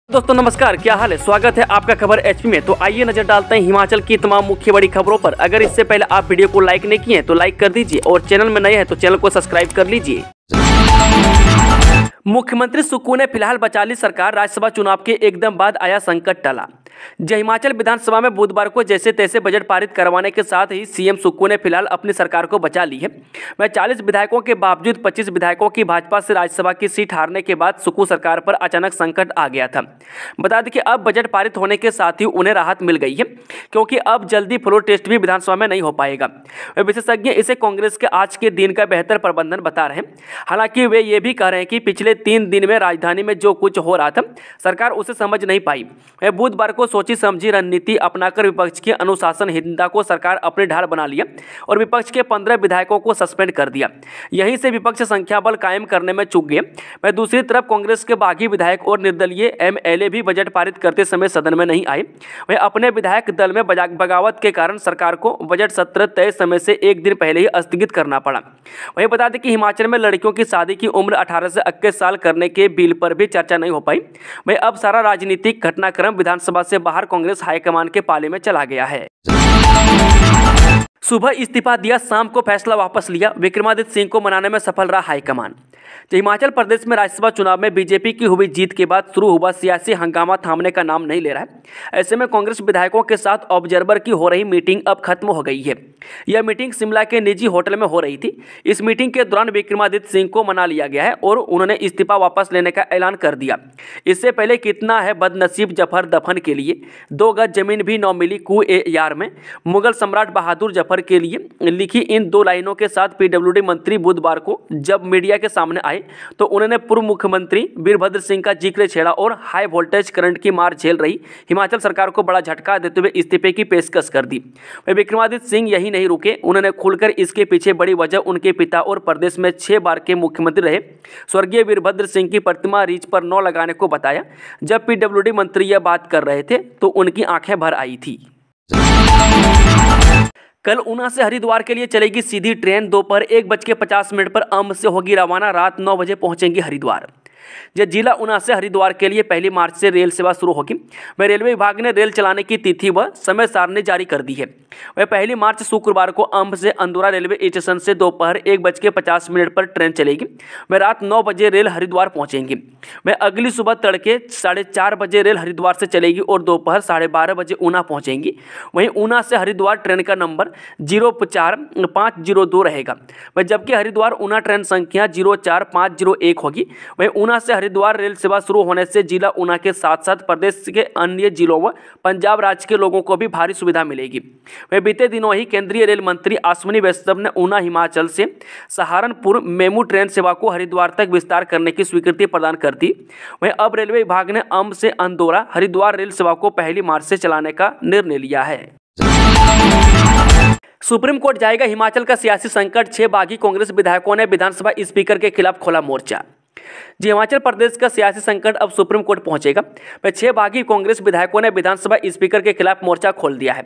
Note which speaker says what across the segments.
Speaker 1: दोस्तों नमस्कार, क्या हाल है। स्वागत है आपका खबर एचपी में। तो आइए नजर डालते हैं हिमाचल की तमाम मुख्य बड़ी खबरों पर। अगर इससे पहले आप वीडियो को लाइक नहीं किए हैं तो लाइक कर दीजिए और चैनल में नए हैं तो चैनल को सब्सक्राइब कर लीजिए। मुख्यमंत्री सुक्खू ने फिलहाल बचा ली सरकार, राज्यसभा चुनाव के एकदम बाद आया संकट टला। हिमाचल विधानसभा में बुधवार को जैसे तैसे बजट पारित करवाने के साथ ही सीएम सुक्खू ने फिलहाल अपनी सरकार को बचा ली है। वह 40 विधायकों के बावजूद 25 विधायकों की भाजपा से राज्यसभा की सीट हारने के बाद सुक्खू सरकार पर अचानक संकट आ गया था। बता दें कि अब बजट पारित होने के साथ ही उन्हें राहत मिल गई है, क्योंकि अब जल्दी फ्लोर टेस्ट भी विधानसभा में नहीं हो पाएगा। विशेषज्ञ इसे कांग्रेस के आज के दिन का बेहतर प्रबंधन बता रहे हैं। हालांकि वे ये भी कह रहे हैं कि पिछले 3 दिन में राजधानी में जो कुछ हो रहा था सरकार उसे समझ नहीं पाई। वह बुधवार को सोची समझी रणनीति अपनाकर विपक्ष की अनुशासनहीनता को सरकार अपने ढाल बना लिया और विपक्ष के 15 विधायकों को सस्पेंड कर दिया। यहीं से विपक्ष संख्या बल कायम करने में चूक गए। वह दूसरी तरफ कांग्रेस के बागी विधायक और निर्दलीय एमएलए भी बजट पारित करते समय सदन में नहीं आए। वह अपने विधायक दल में बगावत के कारण सरकार को बजट सत्र तय समय से एक दिन पहले ही स्थगित करना पड़ा। वहीं बता दें कि हिमाचल में लड़कियों की शादी की उम्र 18 से 21 साल करने के बिल पर भी चर्चा नहीं हो पाई। वहीं अब सारा राजनीतिक घटनाक्रम विधानसभा से बाहर कांग्रेस हाईकमान के पाले में चला गया है। सुबह इस्तीफा दिया, शाम को फैसला वापस लिया, विक्रमादित्य सिंह को मनाने में सफल रहा हाईकमान। हिमाचल प्रदेश में राज्यसभा चुनाव में बीजेपी की हुई जीत के बाद शुरू हुआ सियासी हंगामा थामने का नाम नहीं ले रहा है। ऐसे में कांग्रेस विधायकों के साथ ऑब्जर्वर की हो रही मीटिंग अब खत्म हो गई है। यह मीटिंग शिमला के निजी होटल में हो रही थी। इस मीटिंग के दौरान विक्रमादित्य सिंह को मना लिया गया है और उन्होंने इस्तीफा वापस लेने का ऐलान कर दिया। इससे पहले कितना है बदनसीब जफर दफन के लिए 2 गज जमीन भी न मिली कुएं यार में, मुगल सम्राट बहादुर जफर के लिए लिखी इन 2 लाइनों के साथ पीडब्ल्यूडी मंत्री बुधवार को जब मीडिया के सामने आए तो उन्होंने पूर्व मुख्यमंत्री वीरभद्र सिंह का जिक्र छेड़ा और हाई वोल्टेज करंट की मार झेल रही हिमाचल सरकार को बड़ा झटका देते हुए इस्तीफे की पेशकश कर दी। वे विक्रमादित्य सिंह यही नहीं रुके, उन्होंने खुलकर इसके पीछे बड़ी वजह उनके पिता और प्रदेश में 6 बार के मुख्यमंत्री रहे स्वर्गीय वीरभद्र सिंह की प्रतिमा रीच पर 9 लगाने को बताया। जब पीडब्ल्यूडी मंत्री यह बात कर रहे थे तो उनकी आंखें भर आई थी। कल ऊना से हरिद्वार के लिए चलेगी सीधी ट्रेन। दोपहर 1:50 पर अम्ब से होगी रवाना, रात 9 बजे पहुंचेंगी हरिद्वार। जिला ऊना से हरिद्वार के लिए 1 मार्च से रेल सेवा शुरू होगी। वह रेलवे विभाग ने रेल चलाने की तिथि व समय सारणी जारी कर दी है। वह 1 मार्च शुक्रवार को अम्ब से अंदौरा रेलवे स्टेशन से दोपहर 1:50 पर ट्रेन चलेगी। वह रात 9 बजे रेल हरिद्वार पहुंचेंगी। वह अगली सुबह तड़के 4:30 बजे रेल हरिद्वार से चलेगी और दोपहर 12:30 बजे ऊना पहुंचेंगी। वहीं ऊना से हरिद्वार ट्रेन का नंबर 04502 रहेगा। वह जबकि हरिद्वार ऊना ट्रेन संख्या 04501 होगी। वहीं ऊना से हरिद्वार रेल सेवा शुरू होने से जिला ऊना के साथ साथ प्रदेश के अन्य जिलों व पंजाब राज्य के लोगों को भी भारी सुविधा मिलेगी। वह बीते दिनों ही केंद्रीय रेल मंत्री अश्विनी वैष्णव ने ऊना हिमाचल से सहारनपुर मेमू ट्रेन सेवा को हरिद्वार तक विस्तार करने की स्वीकृति प्रदान कर दी। वहीं अब रेलवे विभाग ने अम्ब से अंदौरा हरिद्वार रेल सेवा को 1 मार्च से चलाने का निर्णय लिया है। सुप्रीम कोर्ट जाएगा हिमाचल का सियासी संकट, 6 बागी कांग्रेस विधायकों ने विधानसभा स्पीकर के खिलाफ खोला मोर्चा। हिमाचल प्रदेश का सियासी संकट अब सुप्रीम कोर्ट पहुंचेगा। वह 6 बागी कांग्रेस विधायकों ने विधानसभा स्पीकर के खिलाफ मोर्चा खोल दिया है।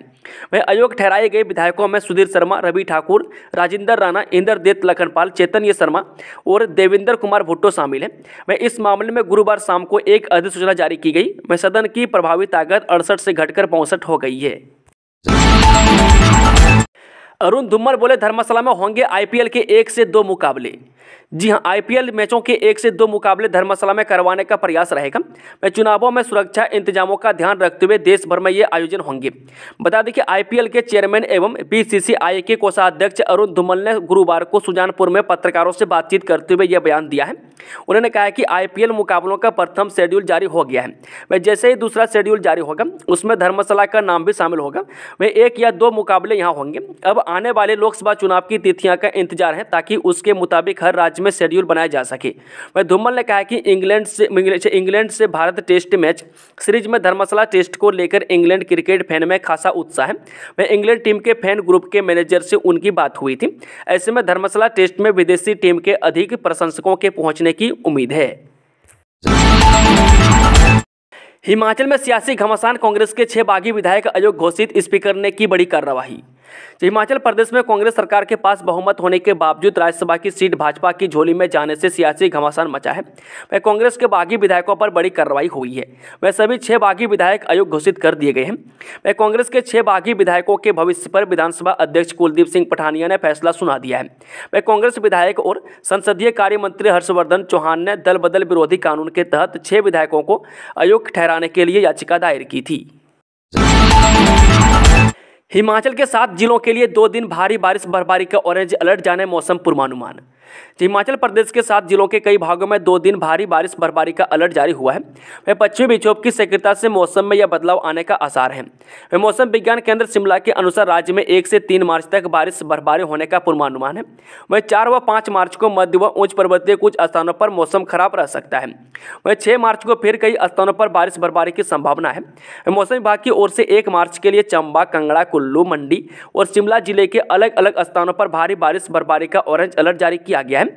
Speaker 1: वह अयोग्य ठहराए गए विधायकों में सुधीर शर्मा, रवि ठाकुर, राजिंदर राणा, इंद्रदत्त लखनपाल, चैतन्य शर्मा और देवेंद्र कुमार भुट्टो शामिल हैं। वह इस मामले में गुरुवार शाम को एक अधिसूचना जारी की गई। वह सदन की प्रभावी ताकत 68 से घटकर 62 हो गई है। अरुण धूमल बोले धर्मशाला में होंगे आईपीएल के 1 से 2 मुकाबले। जी हां, आईपीएल मैचों के 1 से 2 मुकाबले धर्मशाला में करवाने का प्रयास रहेगा। वह चुनावों में सुरक्षा इंतजामों का ध्यान रखते हुए देश भर में ये आयोजन होंगे। बता दें कि आईपीएल के चेयरमैन एवं बीसीसीआई के कोषाध्यक्ष अरुण धूमल ने गुरुवार को सुजानपुर में पत्रकारों से बातचीत करते हुए यह बयान दिया है। उन्होंने कहा कि आईपीएल मुकाबलों का प्रथम शेड्यूल जारी हो गया है। वह जैसे ही दूसरा शेड्यूल जारी होगा उसमें धर्मशाला का नाम भी शामिल होगा। वह 1 या 2 मुकाबले यहाँ होंगे। अब आने वाले लोकसभा चुनाव की तिथियां का इंतजार है ताकि उसके मुताबिक हर राज्य में शेड्यूल बनाया जा सके। वह धूमल ने कहा कि इंग्लैंड से भारत टेस्ट मैच सीरीज में धर्मशाला टेस्ट को लेकर इंग्लैंड क्रिकेट फैन में खासा उत्साह है। वह इंग्लैंड टीम के फैन ग्रुप के मैनेजर से उनकी बात हुई थी। ऐसे में धर्मशाला टेस्ट में विदेशी टीम के अधिक प्रशंसकों के पहुंचने की उम्मीद है। हिमाचल में सियासी घमासान, कांग्रेस के 6 बागी विधायक अयोग्य घोषित, स्पीकर ने की बड़ी कार्रवाई। हिमाचल प्रदेश में कांग्रेस सरकार के पास बहुमत होने के बावजूद राज्यसभा की सीट भाजपा की झोली में जाने से सियासी घमासान मचा है। वह कांग्रेस के बागी विधायकों पर बड़ी कार्रवाई हुई है। वह सभी 6 बागी विधायक अयोग्य घोषित कर दिए गए हैं। वह कांग्रेस के 6 बागी विधायकों के भविष्य पर विधानसभा अध्यक्ष कुलदीप सिंह पठानिया ने फैसला सुना दिया है। वह कांग्रेस विधायक और संसदीय कार्य मंत्री हर्षवर्धन चौहान ने दल बदल विरोधी कानून के तहत 6 विधायकों को अयोग्य ठहराने के लिए याचिका दायर की थी। हिमाचल के 7 जिलों के लिए 2 दिन भारी बारिश बर्फबारी का ऑरेंज अलर्ट, जाने मौसम पूर्वानुमान। हिमाचल प्रदेश के 7 जिलों के कई भागों में 2 दिन भारी बारिश बर्फबारी का अलर्ट जारी हुआ है। वह पश्चिमी विक्षोभ की सक्रियता से मौसम में यह बदलाव आने का आसार है। वह मौसम विज्ञान केंद्र शिमला के अनुसार राज्य में 1 से 3 मार्च तक बारिश बर्फबारी होने का पूर्वानुमान है। वह 4 व 5 मार्च को मध्य व उच्च पर्वतीय कुछ स्थानों पर मौसम खराब रह सकता है। वह 6 मार्च को फिर कई स्थानों पर बारिश बर्फबारी की संभावना है। मौसम विभाग की ओर से 1 मार्च के लिए चंबा, कांगड़ा, कुल्लू, मंडी और शिमला जिले के अलग अलग स्थानों पर भारी बारिश बर्फबारी का ऑरेंज अलर्ट जारी किया गया है।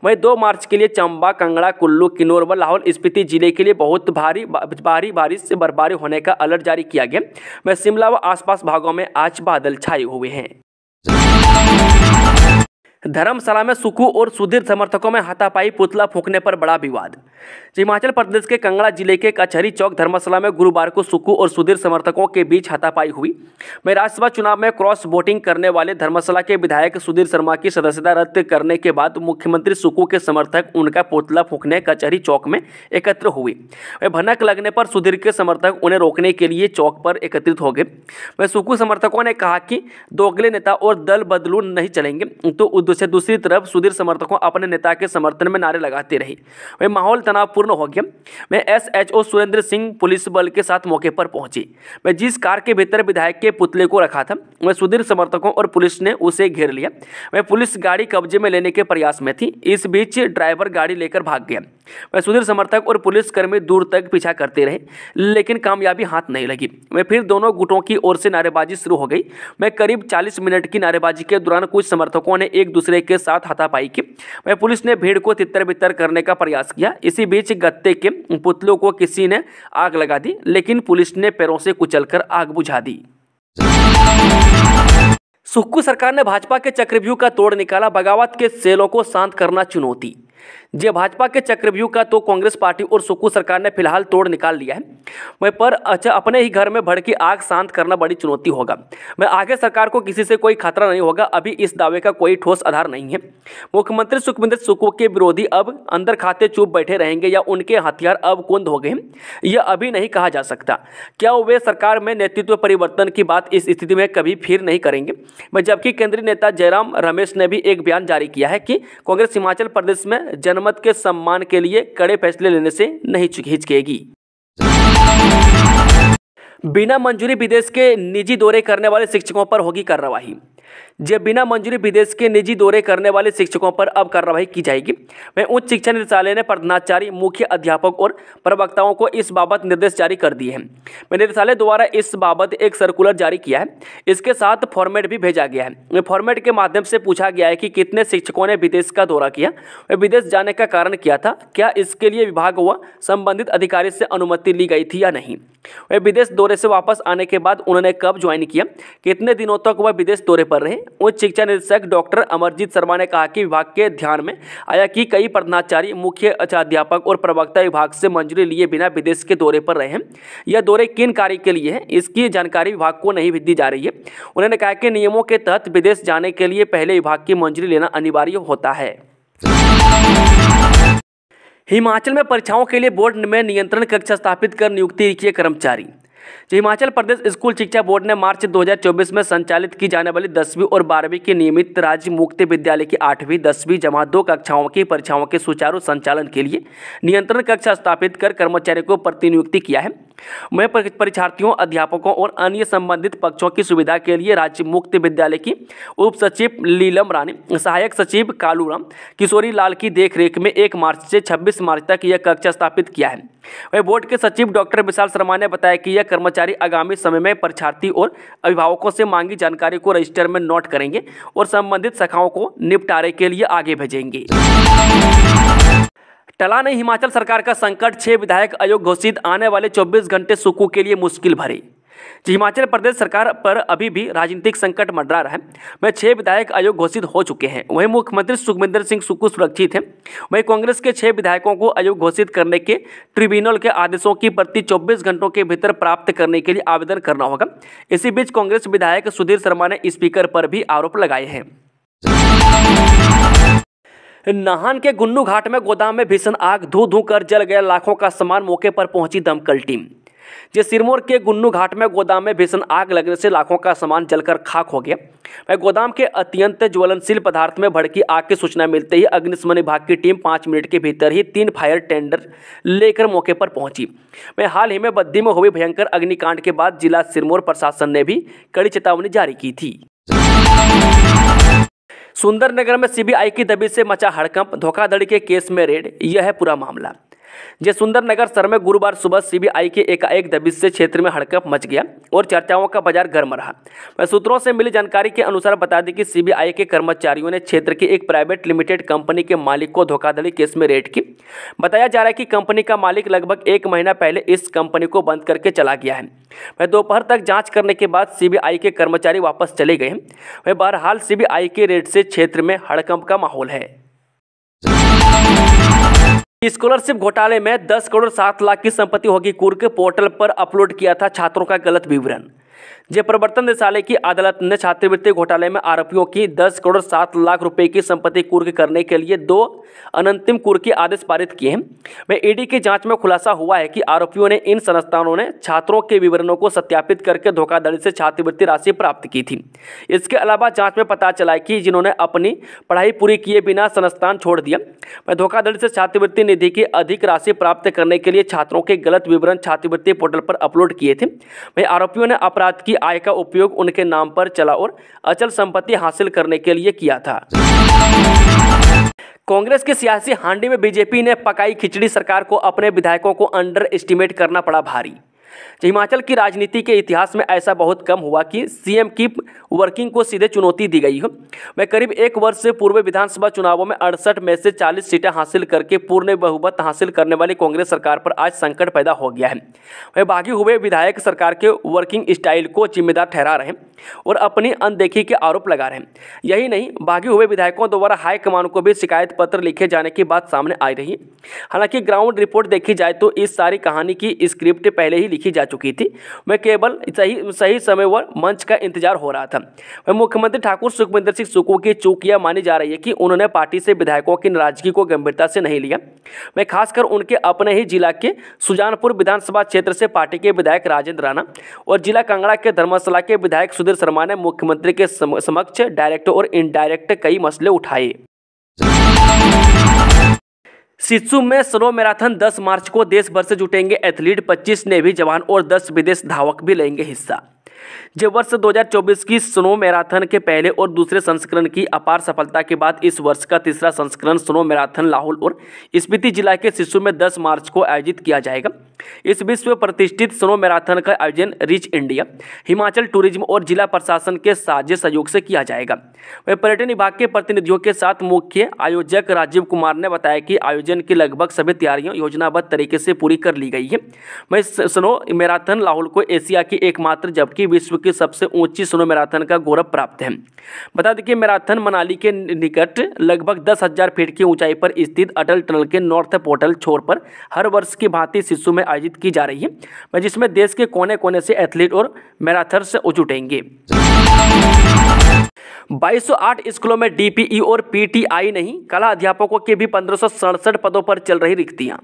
Speaker 1: वहीं 2 मार्च के लिए चंबा, कांगड़ा, कुल्लू, किन्नौर व लाहौल स्पीति जिले के लिए बहुत भारी बारिश से बर्फबारी होने का अलर्ट जारी किया गया। वहीं शिमला व आसपास भागों में आज बादल छाए हुए हैं। धर्मशाला में सुक्खू और सुधीर समर्थकों में हाथापाई, पुतला फूंकने पर बड़ा विवाद। हिमाचल प्रदेश के कांगड़ा जिले के कचहरी चौक धर्मशाला में गुरुवार को सुक्खू और सुधीर समर्थकों के बीच हाथापाई हुई। वहीं राज्यसभा चुनाव में क्रॉस वोटिंग करने वाले धर्मशाला के विधायक सुधीर शर्मा की सदस्यता रद्द करने के बाद मुख्यमंत्री सुक्खू के समर्थक उनका पुतला फूंकने कचहरी चौक में एकत्र हुए। वह भनक लगने पर सुधीर के समर्थक उन्हें रोकने के लिए चौक पर एकत्रित हो गए। वह सुक्खू समर्थकों ने कहा कि दोगले नेता और दल बदलू नहीं चलेंगे, तो दूसरी तरफ सुधीर समर्थकों अपने नेता के समर्थन में नारे लगाते रहे। वह माहौल तनावपूर्ण हो गया। वह एसएचओ सुरेंद्र सिंह पुलिस बल के साथ मौके पर पहुंचे। वह जिस कार के भीतर विधायक के पुतले को रखा था, वह सुधीर समर्थकों और पुलिस ने उसे घेर लिया। वह पुलिस गाड़ी कब्जे में लेने के प्रयास में थी। इस बीच ड्राइवर गाड़ी लेकर भाग गया। वह सुधीर समर्थक और पुलिसकर्मी दूर तक पीछा करते रहे, लेकिन कामयाबी हाथ नहीं लगी। वह फिर दोनों गुटों की ओर से नारेबाजी शुरू हो गई। वह करीब 40 मिनट की नारेबाजी के दौरान कुछ समर्थकों ने एक दूसरे के साथ हाथापाई की। वह पुलिस ने भीड़ को तितर बितर करने का प्रयास किया। इसी बीच गत्ते के पुतलों को किसी ने आग लगा दी, लेकिन पुलिस ने पैरों से कुचलकर आग बुझा दी। सुक्खू सरकार ने भाजपा के चक्रव्यूह का तोड़ निकाला, बगावत के सेलों को शांत करना चुनौती। जे भाजपा के चक्रव्यूह का तो कांग्रेस पार्टी और सुक्खू सरकार ने फिलहाल तोड़ निकाल लिया है। वह पर अपने ही घर में भड़की आग शांत करना बड़ी चुनौती होगा। वह आगे सरकार को किसी से कोई खतरा नहीं होगा, अभी इस दावे का कोई ठोस आधार नहीं है। मुख्यमंत्री सुखविंदर सुक्खू के विरोधी अब अंदर खाते चुप बैठे रहेंगे या उनके हथियार अब कुंद हो गए हैं, यह अभी नहीं कहा जा सकता। क्या वे सरकार में नेतृत्व परिवर्तन की बात इस स्थिति में कभी फिर नहीं करेंगे। जबकि केंद्रीय नेता जयराम रमेश ने भी एक बयान जारी किया है कि कांग्रेस हिमाचल प्रदेश में जनमत के सम्मान के लिए कड़े फैसले लेने से नहीं हिचकेगी। बिना मंजूरी विदेश के निजी दौरे करने वाले शिक्षकों पर होगी कार्रवाई। जब बिना मंजूरी विदेश के निजी दौरे करने वाले शिक्षकों पर अब कार्रवाई की जाएगी। वहीं उच्च शिक्षा निदेशालय ने प्रधानाचार्य, मुख्य अध्यापक और प्रवक्ताओं को इस बाबत निर्देश जारी कर दिए हैं। निदेशालय द्वारा इस बाबत एक सर्कुलर जारी किया है। इसके साथ फॉर्मेट भी भेजा गया है। फॉर्मेट के माध्यम से पूछा गया है कि कितने शिक्षकों ने विदेश का दौरा किया, वे विदेश जाने का कारण क्या था, क्या इसके लिए विभाग व संबंधित अधिकारी से अनुमति ली गई थी या नहीं, वे विदेश दौरे से वापस आने के बाद उन्होंने कब ज्वाइन किया, कितने दिनों तक वह विदेश दौरे पर रहे। उच्च शिक्षा निदेशक डॉक्टर अमरजीत शर्मा ने कहा कि विभाग के ध्यान में आया कि कई प्रधानाचार्य, मुख्य अध्यापक और प्रवक्ता विभाग से मंजूरी लिए बिना विदेश के दौरे पर रहे हैं। यह दौरे किन कार्य के लिए है, इसकी जानकारी विभाग को नहीं दी जा रही है। उन्होंने कहा कि नियमों के तहत विदेश जाने के लिए पहले विभाग की मंजूरी लेना अनिवार्य होता है। हिमाचल में परीक्षाओं के लिए बोर्ड में नियंत्रण कक्ष स्थापित कर नियुक्ति किए कर्मचारी। हिमाचल प्रदेश स्कूल शिक्षा बोर्ड ने मार्च 2024 में संचालित की जाने वाली 10वीं और 12वीं की नियमित राज्य मुक्त विद्यालय की 8वीं, 10वीं जमा 2 कक्षाओं की परीक्षाओं के सुचारू संचालन के लिए नियंत्रण कक्ष स्थापित कर कर्मचारियों को प्रतिनियुक्ति किया है। वहीं परीक्षार्थियों, अध्यापकों और अन्य संबंधित पक्षों की सुविधा के लिए राज्य मुक्त विद्यालय की उप सचिव लीलम रानी, सहायक सचिव कालूराम किशोरी लाल की देखरेख में 1 मार्च से 26 मार्च तक यह कक्ष स्थापित किया है। वहीं बोर्ड के सचिव डॉक्टर विशाल शर्मा ने बताया कि यह कर्मचारी आगामी समय में परीक्षार्थी और अभिभावकों से मांगी जानकारी को रजिस्टर में नोट करेंगे और संबंधित शाखाओं को निपटारे के लिए आगे भेजेंगे। टला नहीं हिमाचल सरकार का संकट, 6 विधायक अयोग्य घोषित, आने वाले 24 घंटे सुक्कू के लिए मुश्किल भरे। हिमाचल प्रदेश सरकार पर अभी भी राजनीतिक संकट मंडरा रहा है। वह 6 विधायक अयोग्य घोषित हो चुके हैं। वहीं मुख्यमंत्री सुखविंदर सिंह सुक्खू सुरक्षित हैं। वहीं कांग्रेस के 6 विधायकों को अयोग्य घोषित करने के ट्रिब्यूनल के आदेशों की प्रति 24 घंटों के भीतर प्राप्त करने के लिए आवेदन करना होगा। इसी बीच कांग्रेस विधायक सुधीर शर्मा ने स्पीकर पर भी आरोप लगाए हैं। नाहन के गुन्नू घाट में गोदाम में भीषण आग, धू धू कर जल गया लाखों का सामान। मौके पर पहुंची दमकल टीम। सिरमौर के गुन्नू घाट में गोदाम में भीषण आग लगने से लाखों का सामान जलकर खाक हो गया। वह गोदाम के अत्यंत ज्वलनशील पदार्थ में भड़की आग की सूचना मिलते ही अग्निशमन विभाग की टीम 5 मिनट के भीतर ही 3 फायर टेंडर लेकर मौके पर पहुंची। वह हाल ही में बद्दी में हुए भयंकर अग्निकांड के बाद जिला सिरमौर प्रशासन ने भी कड़ी चेतावनी जारी की थी। सुंदरनगर में सीबीआई की दबिश से मचा हड़कंप, धोखाधड़ी के केस में रेड। यह है पूरा मामला। सुंदरनगर शहर में गुरुवार सुबह सीबीआई के एकाएक दबिश से क्षेत्र में हड़कंप मच गया और चर्चाओं का बाजार गर्म रहा। सूत्रों से मिली जानकारी के अनुसार बता दें कि सीबीआई के कर्मचारियों ने क्षेत्र की एक प्राइवेट लिमिटेड कंपनी के मालिक को धोखाधड़ी केस में रेड की। बताया जा रहा है कि कंपनी का मालिक लगभग 1 महीना पहले इस कंपनी को बंद करके चला गया है। वह दोपहर तक जांच करने के बाद सीबीआई के कर्मचारी वापस चले गए। वह बहरहाल सीबीआई के रेड से क्षेत्र में हड़कंप का माहौल है। स्कॉलरशिप घोटाले में 10 करोड़ 7 लाख की संपत्ति होगी कुर्क, पोर्टल पर अपलोड किया था छात्रों का गलत विवरण। प्रवर्तन निदेशालय की अदालत ने छात्रवृत्ति घोटाले में आरोपियों की 10 करोड़ 7 लाख रुपए की संपत्ति कुर्क करने के लिए 2 अनंतिम कुर्की आदेश पारित किए हैं। वह ईडी की जांच में खुलासा हुआ है कि आरोपियों ने इन संस्थानों ने छात्रों के विवरणों को सत्यापित करके धोखाधड़ी से छात्रवृत्ति राशि प्राप्त की थी। इसके अलावा जांच में पता चला कि जिन्होंने अपनी पढ़ाई पूरी किए बिना संस्थान छोड़ दिया, वह धोखाधड़ी से छात्रवृत्ति निधि की अधिक राशि प्राप्त करने के लिए छात्रों के गलत विवरण छात्रवृत्ति पोर्टल पर अपलोड किए थे। वहीं आरोपियों ने अपराध की आय का उपयोग उनके नाम पर चला और अचल संपत्ति हासिल करने के लिए किया था। कांग्रेस के सियासी हांडी में बीजेपी ने पकाई खिचड़ी, सरकार को अपने विधायकों को अंडर एस्टिमेट करना पड़ा भारी। हिमाचल की राजनीति के इतिहास में ऐसा बहुत कम हुआ कि सीएम की वर्किंग को सीधे चुनौती दी गई हो। वह करीब 1 वर्ष से पूर्व विधानसभा चुनावों में 68 में से 40 सीटें हासिल करके पूर्ण बहुमत हासिल करने वाली कांग्रेस सरकार पर आज संकट पैदा हो गया है। वह बागी हुए विधायक सरकार के वर्किंग स्टाइल को जिम्मेदार ठहरा रहे हैं और अपनी अनदेखी के आरोप लगा रहे हैं। यही नहीं, बागी हुए विधायकों द्वारा हाईकमान को भी शिकायत पत्र लिखे जाने की बात सामने आई रही। हालांकि ग्राउंड रिपोर्ट देखी जाए तो इस सारी कहानी की स्क्रिप्ट पहले ही लिखी जा चुकी थी। वह केवल सही समय व मंच का इंतजार हो रहा था। वह मुख्यमंत्री ठाकुर सुखविंदर सिंह सुक्खू की चूक यह मानी जा रही है कि उन्होंने पार्टी से विधायकों की नाराजगी को गंभीरता से नहीं लिया। वह खासकर उनके अपने ही जिला के सुजानपुर विधानसभा क्षेत्र से पार्टी के विधायक राजेंद्र राणा और जिला कांगड़ा के धर्मशाला के विधायक सुधीर शर्मा ने मुख्यमंत्री के समक्ष डायरेक्ट और इनडायरेक्ट कई मसले उठाए। सिस्सू में स्नो मैराथन 10 मार्च को देश भर से जुटेंगे एथलीट, 25 नेवी जवान और 10 विदेश धावक भी लेंगे हिस्सा। वर्ष 2024 की स्नो मैराथन के पहले और दूसरे संस्करण की अपार सफलता के बाद इस वर्ष का तीसरा संस्करण स्नो मैराथन लाहौल और स्पीति जिला के सिस्सू में 10 मार्च को आयोजित किया जाएगा। इस विश्व प्रतिष्ठित स्नो मैराथन का आयोजन रिच इंडिया, हिमाचल टूरिज्म और जिला प्रशासन के साझे सहयोग से किया जाएगा। वह पर्यटन विभाग के प्रतिनिधियों के साथ मुख्य आयोजक राजीव कुमार ने बताया कि आयोजन की लगभग सभी तैयारियां योजनाबद्ध तरीके से पूरी कर ली गई है। वह स्नो मैराथन लाहौल को एशिया की एकमात्र जबकि विश्व की सबसे ऊंची स्नो मैराथन का गौरव प्राप्त है। बता दें कि मैराथन मनाली के निकट लगभग 10,000 फीट की ऊंचाई पर स्थित अटल टनल के नॉर्थ पोर्टल छोर पर हर वर्ष की भांति सिस्सू में आयोजित की जा रही है, जिसमें देश के कोने कोने से एथलीट और मैराथनर्स जुटेंगे। 2208 स्कूलों में डीपीई और पीटीआई नहीं, कला अध्यापकों के भी 1567 पदों पर चल रही रिक्तियां।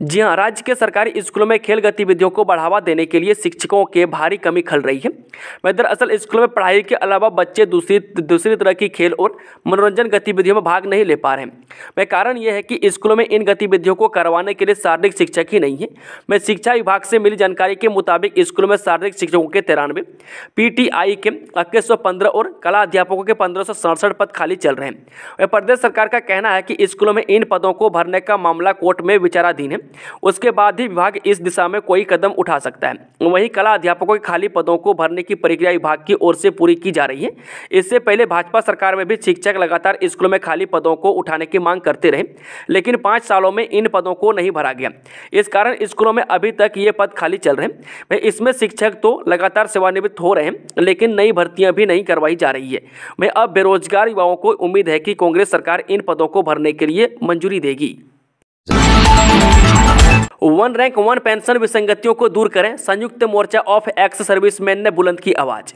Speaker 1: जी हां, राज्य के सरकारी स्कूलों में खेल गतिविधियों को बढ़ावा देने के लिए शिक्षकों के भारी कमी खल रही है। दरअसल स्कूलों में पढ़ाई के अलावा बच्चे दूसरी तरह की खेल और मनोरंजन गतिविधियों में भाग नहीं ले पा रहे हैं। कारण यह है कि स्कूलों में इन गतिविधियों को करवाने के लिए शारीरिक शिक्षक ही नहीं है। शिक्षा विभाग से मिली जानकारी के मुताबिक स्कूलों में शारीरिक शिक्षकों के 93, पीटीआई के 2115 और कला अध्यापकों के 1567 पद खाली चल रहे हैं। प्रदेश सरकार का कहना है कि स्कूलों में इन पदों को भरने का मामला कोर्ट में विचाराधीन निर्माणाधीन है, उसके बाद ही विभाग इस दिशा में कोई कदम उठा सकता है। वहीं कला अध्यापकों के खाली पदों को भरने की प्रक्रिया विभाग की ओर से पूरी की जा रही है। इससे पहले भाजपा सरकार में भी शिक्षक लगातार स्कूलों में खाली पदों को उठाने की मांग करते रहे, लेकिन 5 सालों में इन पदों को नहीं भरा गया। इस कारण स्कूलों में अभी तक ये पद खाली चल रहे हैं। इसमें शिक्षक तो लगातार सेवानिवृत्त हो रहे हैं, लेकिन नई भर्तियां भी नहीं करवाई जा रही है। मैं अब बेरोजगार युवाओं को उम्मीद है कि कांग्रेस सरकार इन पदों को भरने के लिए मंजूरी देगी। वन रैंक वन पेंशन विसंगतियों को दूर करें, संयुक्त मोर्चा ऑफ एक्स सर्विसमैन ने बुलंद की आवाज।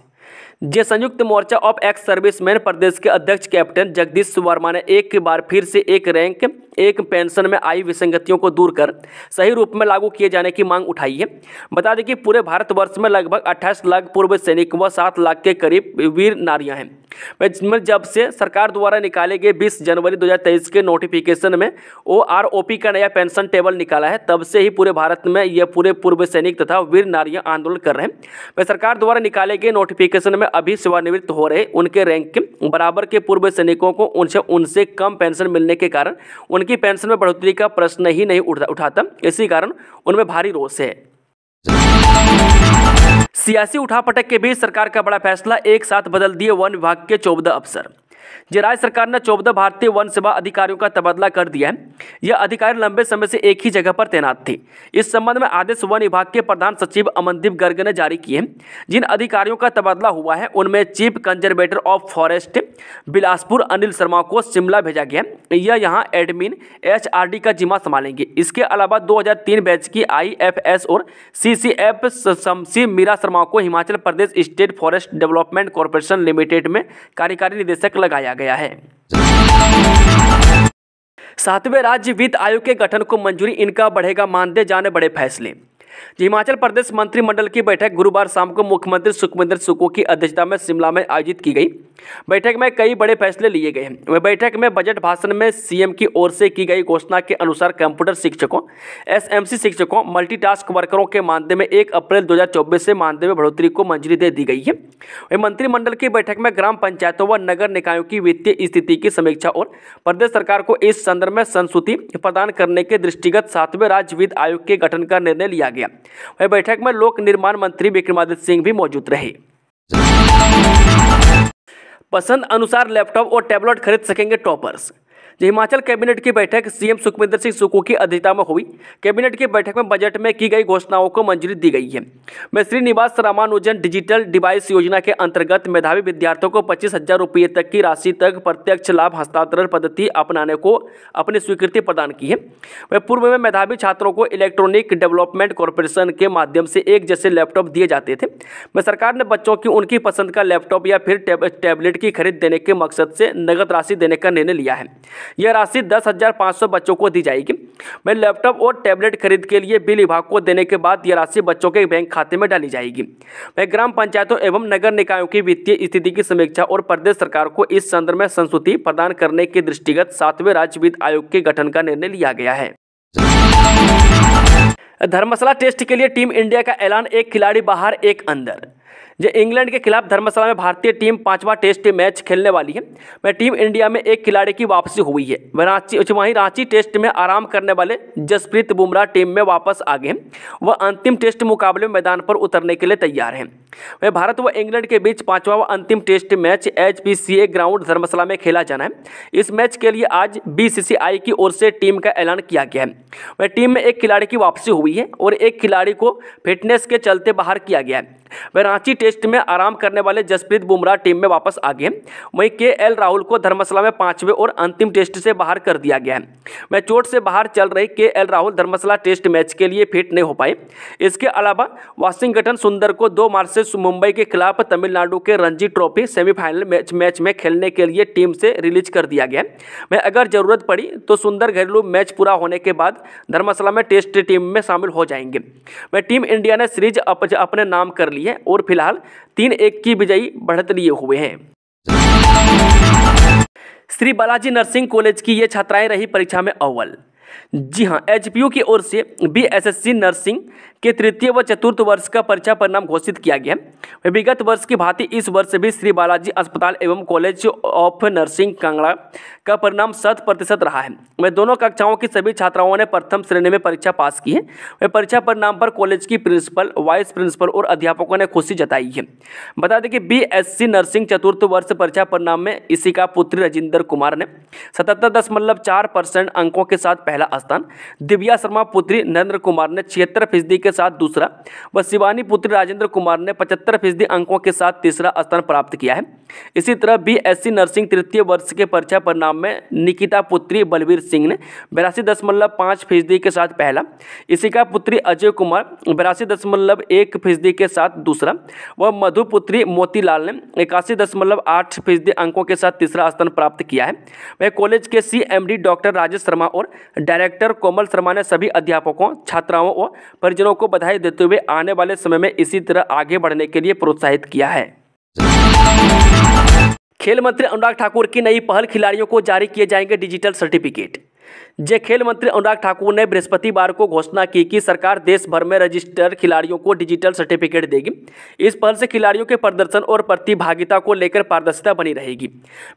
Speaker 1: संयुक्त मोर्चा ऑफ एक्स सर्विसमैन प्रदेश के अध्यक्ष कैप्टन जगदीश वर्मा ने एक बार फिर से एक रैंक एक पेंशन में आई विसंगतियों को दूर कर सही रूप में लागू किए जाने की मांग उठाई है। बता दें कि पूरे भारतवर्ष में लगभग 28 लाख पूर्व सैनिक व 7 लाख के करीब वीर नारियां हैं। जब से सरकार द्वारा निकाले गए 20 जनवरी 2023 के नोटिफिकेशन में OROP का नया पेंशन टेबल निकाला है, तब से ही पूरे भारत में यह पूरे पूर्व सैनिक तथा वीर नारियां आंदोलन कर रहे हैं। सरकार द्वारा निकाले गए नोटिफिकेशन में अभी सेवानिवृत्त हो रहे उनके रैंक के बराबर के पूर्व सैनिकों को उनसे कम पेंशन मिलने के कारण उनकी पेंशन में बढ़ोतरी का प्रश्न ही नहीं उठाता। इसी कारण उनमें भारी रोष है। सियासी उठापटक के बीच सरकार का बड़ा फैसला, एक साथ बदल दिए वन विभाग के 14 अफसर। राज्य सरकार ने 14 भारतीय वन सेवा अधिकारियों का तबादला कर दिया है। यह अधिकारी लंबे समय से एक ही जगह पर तैनात थे। इस संबंध में आदेश वन विभाग के प्रधान सचिव अमनदीप गर्ग ने जारी किए हैं। जिन अधिकारियों का तबादला हुआ है उनमें chief conservator of forest Bilaspur Anil Sharma को शिमला भेजा गया है। यह यहाँ एडमिन HRD का जिम्मा संभालेंगे। इसके अलावा 2003 बैच की IFS और CCF शमसी मीरा शर्मा को Himachal Pradesh state forest development corporation limited में कार्यकारी निदेशक लगाया गया है। 7वें राज्य वित्त आयोग के गठन को मंजूरी, इनका बढ़ेगा मानदेय, जाने बड़े फैसले। हिमाचल प्रदेश मंत्रिमंडल की बैठक गुरुवार शाम को मुख्यमंत्री सुखविंदर सुक्खू की अध्यक्षता में शिमला में आयोजित की गई। बैठक में कई बड़े फैसले लिए गए हैं। बैठक में बजट भाषण में CM की ओर से की गई घोषणा के अनुसार कंप्यूटर शिक्षकों, SMC शिक्षकों, मल्टीटास्क वर्करों के मानदेय में 1 अप्रैल 2024 से मानदेय में बढ़ोतरी को मंजूरी दे दी गई है। मंत्रिमंडल की बैठक में ग्राम पंचायतों व नगर निकायों की वित्तीय स्थिति की समीक्षा और प्रदेश सरकार को इस संदर्भ में संस्तुति प्रदान करने के दृष्टिगत 7वें राज्य वित्त आयोग के गठन का निर्णय लिया गया। वह बैठक में लोक निर्माण मंत्री विक्रमादित्य सिंह भी मौजूद रहे। पसंद अनुसार लैपटॉप और टैबलेट खरीद सकेंगे टॉपर्स। हिमाचल कैबिनेट की बैठक CM सुखविंदर सिंह सुक्खू की अध्यक्षता में हुई। कैबिनेट की बैठक में बजट में की गई घोषणाओं को मंजूरी दी गई है। श्रीनिवास रामानुजन डिजिटल डिवाइस योजना के अंतर्गत मेधावी विद्यार्थियों को 25,000 रुपये तक की राशि तक प्रत्यक्ष लाभ हस्तांतरण पद्धति अपनाने को अपनी स्वीकृति प्रदान की है। वह पूर्व में मेधावी छात्रों को इलेक्ट्रॉनिक डेवलपमेंट कॉर्पोरेशन के माध्यम से एक जैसे लैपटॉप दिए जाते थे। सरकार ने बच्चों की उनकी पसंद का लैपटॉप या फिर टैबलेट की खरीद देने के मकसद से नगद राशि देने का निर्णय लिया है। यह राशि 10,500 बच्चों को दी जाएगी। लैपटॉप और टैबलेट खरीद के लिए बिल विभाग को देने के बाद यह राशि बच्चों के बैंक खाते में डाली जाएगी। ग्राम पंचायतों एवं नगर निकायों की वित्तीय स्थिति की समीक्षा और प्रदेश सरकार को इस संदर्भ में संस्तुति प्रदान करने के दृष्टिगत 7वें राज्य वित्त आयोग के गठन का निर्णय लिया गया है। धर्मशाला टेस्ट के लिए टीम इंडिया का ऐलान, एक खिलाड़ी बाहर एक अंदर। इंग्लैंड के खिलाफ धर्मशाला में भारतीय टीम 5वां टेस्ट मैच खेलने वाली है। टीम इंडिया में एक खिलाड़ी की वापसी हुई है। वहीं रांची टेस्ट में आराम करने वाले जसप्रीत बुमराह टीम में वापस आ गए। वह अंतिम टेस्ट मुकाबले में मैदान पर उतरने के लिए तैयार हैं। वह भारत व इंग्लैंड के बीच 5वां व अंतिम टेस्ट मैच HPCA ग्राउंड धर्मशाला में खेला जाना है। इस मैच के लिए आज BCCI की ओर से टीम का ऐलान किया गया है। वह टीम में एक खिलाड़ी की वापसी हुई है और एक खिलाड़ी को फिटनेस के चलते बाहर किया गया है। वह रांची टेस्ट में आराम करने वाले जसप्रीत बुमराह टीम में वापस आ गए। वहीं KL राहुल को धर्मशाला में 5वें और अंतिम टेस्ट से बाहर कर दिया गया है। वह चोट से बाहर चल रहे KL राहुल धर्मशाला टेस्ट मैच के लिए फिट नहीं हो पाए। इसके अलावा वाशिंगटन सुंदर को 2 मार्च से मुंबई के खिलाफ तमिलनाडु के रणजी ट्रॉफी सेमीफाइनल मैच में खेलने के लिए टीम से रिलीज कर दिया गया। वह अगर जरूरत पड़ी तो सुंदर घरेलू मैच पूरा होने के बाद धर्मशाला में टेस्ट टीम में शामिल हो जाएंगे। वह टीम इंडिया ने सीरीज अपने नाम कर ली है और फिलहाल 3-1 की विजयी बढ़त लिए हुए हैं। श्री बालाजी नर्सिंग कॉलेज की ये छात्राएं रही परीक्षा में अव्वल। जी हां, HPU की ओर से BSSC नर्सिंग के तृतीय व चतुर्थ वर्ष का परीक्षा परिणाम घोषित किया गया है। विगत वर्ष की भांति इस वर्ष भी श्री बालाजी अस्पताल एवं कॉलेज ऑफ नर्सिंग कांगड़ा का परिणाम 100% रहा है। वह दोनों कक्षाओं की सभी छात्राओं ने प्रथम श्रेणी में परीक्षा पास की है। वह परीक्षा परिणाम पर कॉलेज की प्रिंसिपल, वाइस प्रिंसिपल और अध्यापकों ने खुशी जताई है। बता दें कि BSc नर्सिंग चतुर्थ वर्ष परीक्षा परिणाम में इसी का पुत्री राजेंद्र कुमार ने 77.4% अंकों के साथ पहला स्थान, दिव्या शर्मा पुत्री नरेंद्र कुमार ने 76% के साथ दूसरा व शिवानी पुत्री राजेंद्र कुमार ने 75% अंकों के साथ तीसरा स्थान प्राप्त किया है। इसी तरह BSc नर्सिंग तृतीय वर्ष के परीक्षा परिणाम में निकिता पुत्री बलवीर सिंह ने 82.5% के साथ पहला, इसी का पुत्री अजय कुमार 82.1% के साथ दूसरा व मधु पुत्री मोतीलाल ने 81.8% अंकों के साथ तीसरा स्थान प्राप्त किया है। वह कॉलेज के CMD डॉक्टर राजेश शर्मा और डायरेक्टर कोमल शर्मा ने सभी अध्यापकों, छात्राओं और परिजनों को बधाई देते हुए आने वाले समय में इसी तरह आगे बढ़ने के लिए प्रोत्साहित किया है। खेल मंत्री अनुराग ठाकुर की नई पहल, खिलाड़ियों को जारी किए जाएंगे डिजिटल सर्टिफिकेट। खेल मंत्री अनुराग ठाकुर ने बृहस्पतिवार को घोषणा की कि सरकार देश भर में रजिस्टर्ड खिलाड़ियों को डिजिटल सर्टिफिकेट देगी। इस पहल से खिलाड़ियों के प्रदर्शन और प्रतिभागिता को लेकर पारदर्शिता बनी रहेगी।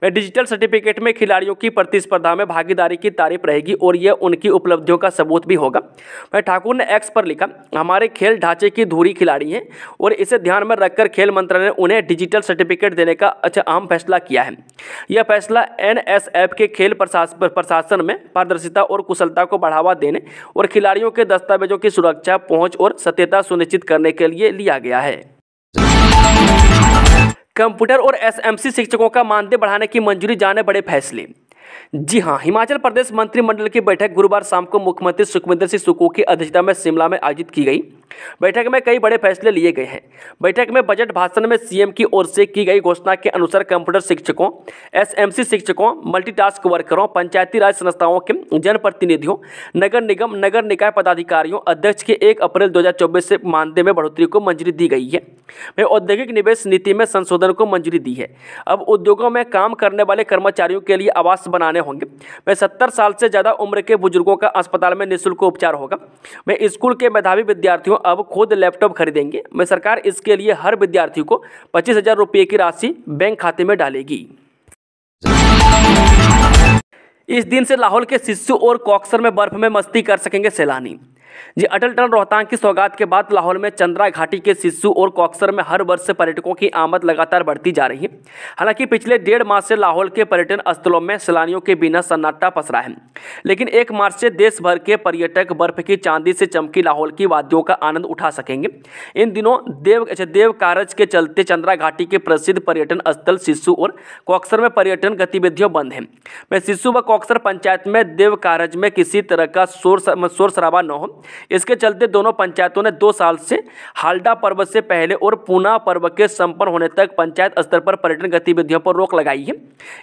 Speaker 1: वह डिजिटल सर्टिफिकेट में खिलाड़ियों की प्रतिस्पर्धा में भागीदारी की तारीफ रहेगी और यह उनकी उपलब्धियों का सबूत भी होगा। वह ठाकुर ने X पर लिखा, हमारे खेल ढांचे की धुरी खिलाड़ी हैं और इसे ध्यान में रखकर खेल मंत्रालय ने उन्हें डिजिटल सर्टिफिकेट देने का अहम फैसला किया है। यह फैसला NSF के खेल प्रशासन में पारदर्शिता और कुशलता को बढ़ावा देने और खिलाड़ियों के दस्तावेजों की सुरक्षा, पहुंच और सत्यता सुनिश्चित करने के लिए लिया गया है। कंप्यूटर और SMC शिक्षकों का मानदेय बढ़ाने की मंजूरी, जाने बड़े फैसले। जी हां, हिमाचल प्रदेश मंत्रिमंडल की बैठक गुरुवार शाम को मुख्यमंत्री सुखविंदर सिंह सुक्खू की अध्यक्षता में शिमला में आयोजित की गई। बैठक में कई बड़े फैसले लिए गए हैं। बैठक में बजट भाषण में CM की ओर से की गई घोषणा के अनुसार कंप्यूटर शिक्षकों, SMC शिक्षकों, मल्टीटास्क वर्करों, पंचायती राज संस्थाओं के जनप्रतिनिधियों, नगर निगम, नगर निकाय पदाधिकारियों, अध्यक्ष के 1 अप्रैल 2024 से मानदेय में बढ़ोतरी को मंजूरी दी गई है। वह औद्योगिक निवेश नीति में संशोधन को मंजूरी दी है। अब उद्योगों में काम करने वाले कर्मचारियों के लिए आवास बनाने होंगे। वह 70 साल से ज़्यादा उम्र के बुजुर्गों का अस्पताल में निःशुल्क उपचार होगा। वह स्कूल के मेधावी विद्यार्थियों अब खुद लैपटॉप खरीदेंगे। वह सरकार इसके लिए हर विद्यार्थी को 25,000 रुपये की राशि बैंक खाते में डालेगी। इस दिन से लाहौल के सिस्सू और कॉक्सर में बर्फ में मस्ती कर सकेंगे सैलानी। अटल टनल रोहतांग की सौगात के बाद लाहौल में चंद्रा घाटी के सिस्सू और कॉक्सर में हर वर्ष से पर्यटकों की आमद लगातार बढ़ती जा रही है। हालांकि पिछले 1.5 माह से लाहौल के पर्यटन स्थलों में सैलानियों के बिना सन्नाटा पसरा है, लेकिन 1 मार्च से देश भर के पर्यटक बर्फ की चांदी से चमकी लाहौल की वादियों का आनंद उठा सकेंगे। इन दिनों देव कारज के चलते चंद्रा घाटी के प्रसिद्ध पर्यटन स्थल सिस्सू और कॉक्सर में पर्यटन गतिविधियां बंद हैं। वह सिस्सू व कॉक्सर पंचायत में देव कारज में किसी तरह का शोर शराबा न हो, इसके चलते दोनों पंचायतों ने 2 साल से हालडा पर्व से पहले और पूना पर्व के संपन्न होने तक पंचायत स्तर पर पर्यटन गतिविधियों पर रोक लगाई है।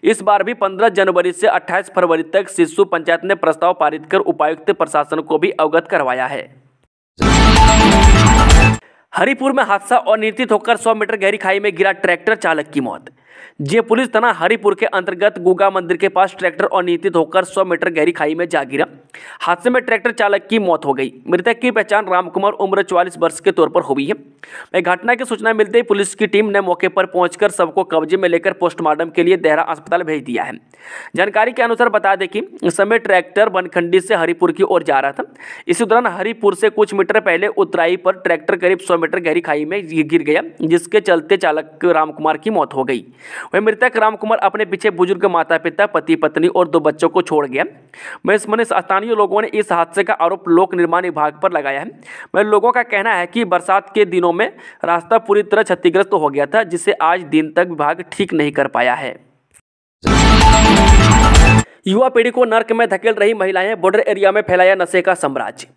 Speaker 1: इस बार भी 15 जनवरी से 28 फरवरी तक सिस्सू पंचायत ने प्रस्ताव पारित कर उपायुक्त प्रशासन को भी अवगत करवाया है। हरिपुर में हादसा, अनियंत्रित होकर 100 मीटर गहरी खाई में गिरा ट्रैक्टर चालक की मौत। पुलिस थाना हरिपुर के अंतर्गत गुगा मंदिर के पास ट्रैक्टर अनियंत्रित होकर 100 मीटर गहरी खाई में जा गिरा। हादसे में ट्रैक्टर चालक की मौत हो गई। मृतक की पहचान रामकुमार उम्र 44 वर्ष के तौर पर हुई है। घटना की सूचना मिलते ही पुलिस की टीम ने मौके पर पहुंचकर शव को कब्जे में लेकर पोस्टमार्टम के लिए देहरा अस्पताल भेज दिया है। जानकारी के अनुसार बता दें कि इस समय ट्रैक्टर बनखंडी से हरिपुर की ओर जा रहा था। इसी दौरान हरिपुर से कुछ मीटर पहले उतराई पर ट्रैक्टर करीब 100 मीटर गहरी खाई में गिर गया, जिसके चलते चालक रामकुमार की मौत हो गई। वह मृतक रामकुमार अपने पीछे बुजुर्ग माता पिता, पति पत्नी और 2 बच्चों को छोड़ गया। स्थानीय लोगों ने इस हादसे का आरोप लोक निर्माण विभाग पर लगाया है। लोगों का कहना है कि बरसात के दिनों में रास्ता पूरी तरह क्षतिग्रस्त हो गया था, जिसे आज दिन तक विभाग ठीक नहीं कर पाया है। युवा पीढ़ी को नर्क में धकेल रही महिलाएं, बॉर्डर एरिया में फैलाया नशे का साम्राज्य।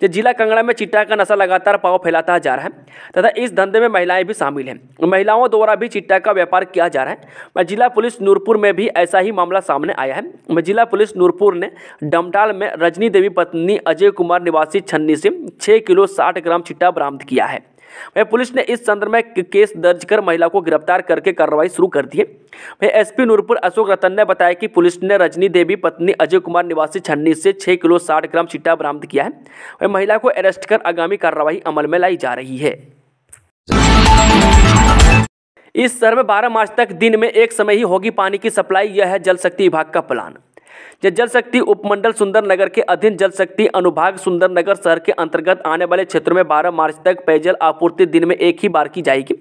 Speaker 1: जिला कांगड़ा में चिट्टा का नशा लगातार पांव फैलाता जा रहा है तथा इस धंधे में महिलाएं भी शामिल हैं। महिलाओं द्वारा भी चिट्टा का व्यापार किया जा रहा है। जिला पुलिस नूरपुर में भी ऐसा ही मामला सामने आया है। जिला पुलिस नूरपुर ने डमटाल में रजनी देवी पत्नी अजय कुमार निवासी छन्नी से 6 किलो 60 ग्राम चिट्टा बरामद किया है। वहीं पुलिस ने इस संदर्भ में केस दर्ज कर महिला को गिरफ्तार करके कार्रवाई शुरू कर दी है। वहीं एसपी नूरपुर अशोक रतन ने बताया कि पुलिस ने रजनी देवी पत्नी अजय कुमार निवासी छन्नी से 6 किलो 60 ग्राम चिट्टा बरामद किया है। वहीं महिला को अरेस्ट कर आगामी कार्रवाई अमल में लाई जा रही है। इस शहर में 12 मार्च तक दिन में एक समय ही होगी पानी की सप्लाई, यह है जल शक्ति विभाग का प्लान। जल शक्ति उपमंडल सुंदरनगर के अधीन जल शक्ति अनुभाग सुंदरनगर शहर के अंतर्गत आने वाले क्षेत्रों में 12 मार्च तक पेयजल आपूर्ति दिन में एक ही बार की जाएगी।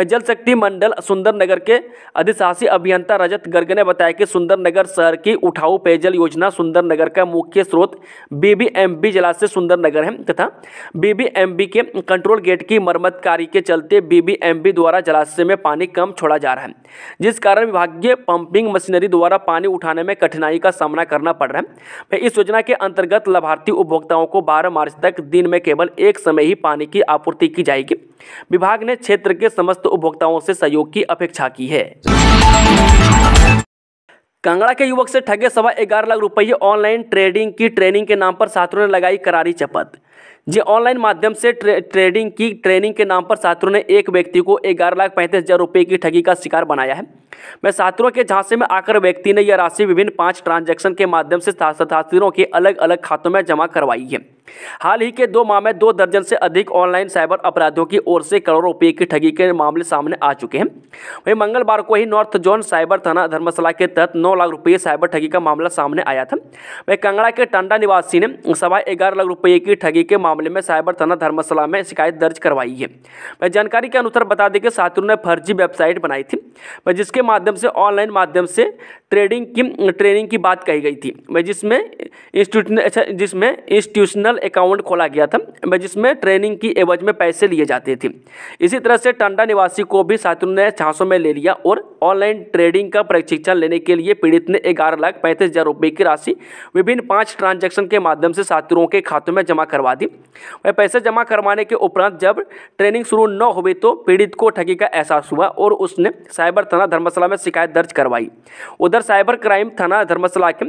Speaker 1: जल शक्ति मंडल सुंदरनगर के अधिशासी अभियंता रजत गर्ग ने बताया कि सुंदरनगर शहर की उठाऊ पेयजल योजना सुंदरनगर का मुख्य स्रोत बीबीएमबी जलाशय सुंदरनगर है तथा बीबीएमबी के कंट्रोल गेट की मरम्मत कार्य के चलते बीबीएमबी द्वारा जलाशय में पानी कम छोड़ा जा रहा है, जिस कारण विभागीय पंपिंग मशीनरी द्वारा पानी उठाने में कठिनाई का सामना करना पड़ रहा है। इस योजना के अंतर्गत लाभार्थी उपभोक्ताओं को 12 मार्च तक दिन में केवल एक समय ही पानी की आपूर्ति की जाएगी। विभाग ने क्षेत्र के समस्त उपभोक्ताओं से सहयोग की अपेक्षा की है। कांगड़ा के युवक से ठगे 11.25 लाख रुपये ऑनलाइन ट्रेडिंग की ट्रेनिंग के नाम पर छात्रों ने लगाई करारी शपथ। जी ऑनलाइन माध्यम से ट्रेडिंग की ट्रेनिंग के नाम पर छात्रों ने एक व्यक्ति को 11,35,000 रुपये की ठगी का शिकार बनाया है। मैं छात्रों के झांसे में आकर व्यक्ति ने यह राशि विभिन्न 5 ट्रांजैक्शन के माध्यम से छात्रों के अलग अलग खातों में जमा करवाई है। हाल ही के 2 माह में 2 दर्जन से अधिक ऑनलाइन साइबर अपराधियों की ओर से करोड़ों रुपये की ठगी के मामले सामने आ चुके हैं। वहीं मंगलवार को ही नॉर्थ जोन साइबर थाना धर्मशाला के तहत 9 लाख रुपये साइबर ठगी का मामला सामने आया था। वहीं कांगड़ा के टांडा निवासी ने 11.25 लाख रुपये की ठगी के मामले में साइबर थाना धर्मशाला में शिकायत दर्ज करवाई है। वहीं जानकारी के अनुसार बता दें कि छात्रों ने फर्जी वेबसाइट बनाई थी जिसके माध्यम से ऑनलाइन माध्यम से ट्रेनिंग की बात कही गई थी, जिसमें इंस्टीट्यूशनल अकाउंट खोला गया था, जिसमें ट्रेनिंग की एवज में पैसे लिए जाते थे। इसी तरह से टांडा निवासी को भी छात्रों ने झांसों में ले लिया और ऑनलाइन ट्रेडिंग का प्रशिक्षण लेने के लिए पीड़ित ने 11,35,000 रुपये की राशि विभिन्न 5 ट्रांजैक्शन के माध्यम से छात्रों के खातों में जमा करवा दी। वह पैसे जमा करवाने के उपरांत जब ट्रेनिंग शुरू न हुई तो पीड़ित को ठगी का एहसास हुआ और उसने साइबर थाना धर्मशाला में शिकायत दर्ज करवाई। उधर साइबर क्राइम थाना धर्मशाला के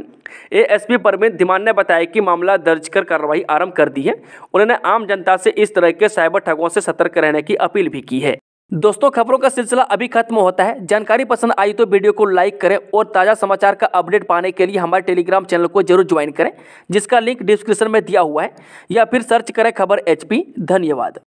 Speaker 1: एएसपी परमीत धीमान ने बताया कि मामला दर्ज कर कार्रवाई आरंभ कर दी है। उन्होंने आम जनता से इस तरह के साइबर ठगों से सतर्क रहने की अपील भी की है। दोस्तों, खबरों का सिलसिला अभी खत्म होता है। जानकारी पसंद आई तो वीडियो को लाइक करें और ताज़ा समाचार का अपडेट पाने के लिए हमारे टेलीग्राम चैनल को जरूर ज्वाइन करें, जिसका लिंक डिस्क्रिप्शन में दिया हुआ है, या फिर सर्च करें खबर HP। धन्यवाद।